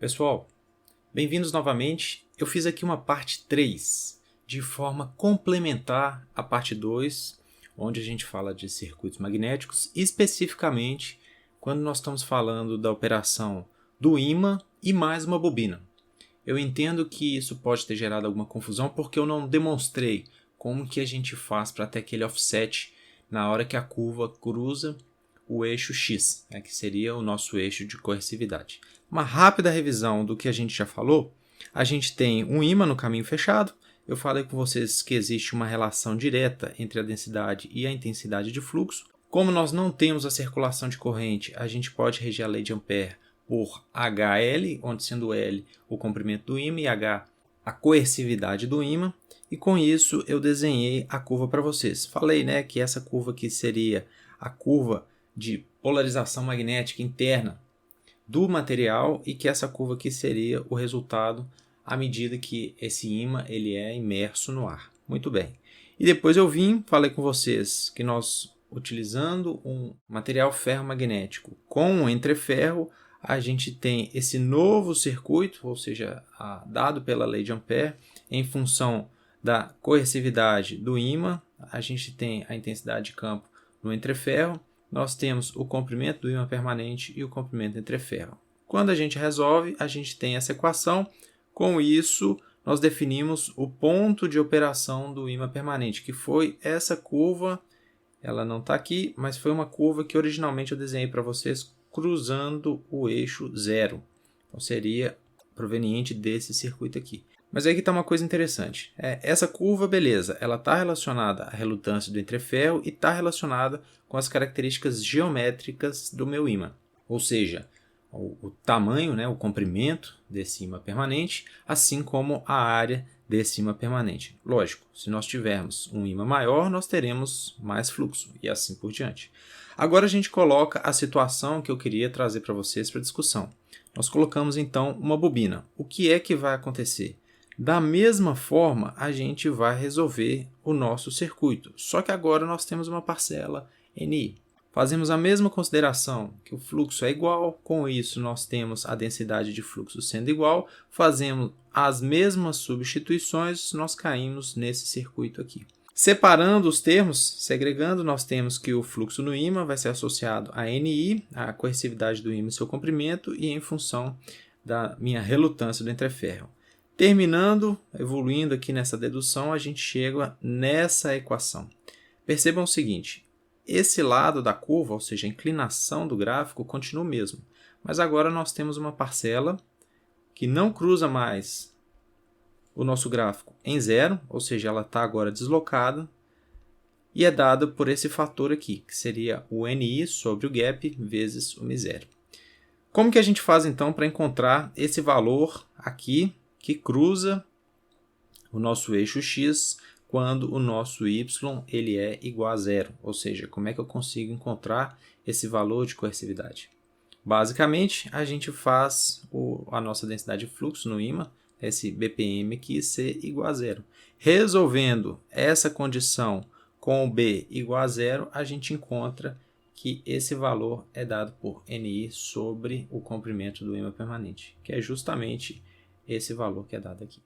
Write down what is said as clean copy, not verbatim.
Pessoal, bem-vindos novamente. Eu fiz aqui uma parte 3, de forma complementar à parte 2, onde a gente fala de circuitos magnéticos, especificamente quando nós estamos falando da operação do ímã e mais uma bobina. Eu entendo que isso pode ter gerado alguma confusão porque eu não demonstrei como que a gente faz para ter aquele offset na hora que a curva cruza o eixo X, que seria o nosso eixo de coercividade. Uma rápida revisão do que a gente já falou. A gente tem um ímã no caminho fechado. Eu falei com vocês que existe uma relação direta entre a densidade e a intensidade de fluxo. Como nós não temos a circulação de corrente, a gente pode reger a lei de Ampère por HL, onde sendo L o comprimento do ímã e H a coercividade do ímã. E com isso eu desenhei a curva para vocês. Falei que essa curva aqui seria a curva de polarização magnética interna do material e que essa curva aqui seria o resultado à medida que esse ímã ele é imerso no ar. Muito bem. E depois eu falei com vocês que nós, utilizando um material ferromagnético com um entreferro, a gente tem esse novo circuito, ou seja, dado pela lei de Ampère, em função da coercividade do ímã, a gente tem a intensidade de campo no entreferro, nós temos o comprimento do ímã permanente e o comprimento do entreferro. Quando a gente resolve, a gente tem essa equação. Com isso, nós definimos o ponto de operação do ímã permanente, que foi essa curva. Ela não está aqui, mas foi uma curva que originalmente eu desenhei para vocês cruzando o eixo zero. Então, seria proveniente desse circuito aqui. Mas aí que está uma coisa interessante. Essa curva, beleza, ela está relacionada à relutância do entreferro e está relacionada com as características geométricas do meu ímã. Ou seja, o tamanho, o comprimento desse ímã permanente, assim como a área desse ímã permanente. Lógico, se nós tivermos um ímã maior, nós teremos mais fluxo e assim por diante. Agora a gente coloca a situação que eu queria trazer para vocês para discussão. Nós colocamos então uma bobina. O que é que vai acontecer? Da mesma forma, a gente vai resolver o nosso circuito, só que agora nós temos uma parcela Ni. Fazemos a mesma consideração, que o fluxo é igual, com isso nós temos a densidade de fluxo sendo igual, fazemos as mesmas substituições, nós caímos nesse circuito aqui. Separando os termos, segregando, nós temos que o fluxo no ímã vai ser associado a Ni, a coercividade do ímã e seu comprimento, e em função da minha relutância do entreferro. Terminando, evoluindo aqui nessa dedução, a gente chega nessa equação. Percebam o seguinte, esse lado da curva, ou seja, a inclinação do gráfico, continua o mesmo. Mas agora nós temos uma parcela que não cruza mais o nosso gráfico em zero, ou seja, ela está agora deslocada, e é dada por esse fator aqui, que seria o Ni sobre o gap vezes o μ0. Como que a gente faz então para encontrar esse valor aqui, que cruza o nosso eixo X quando o nosso Y ele é igual a zero. Ou seja, como é que eu consigo encontrar esse valor de coercividade? Basicamente, a gente faz a nossa densidade de fluxo no ímã, esse BPM aqui, ser igual a zero. Resolvendo essa condição com o B igual a zero, a gente encontra que esse valor é dado por Ni sobre o comprimento do ímã permanente, que é justamente esse valor que é dado aqui.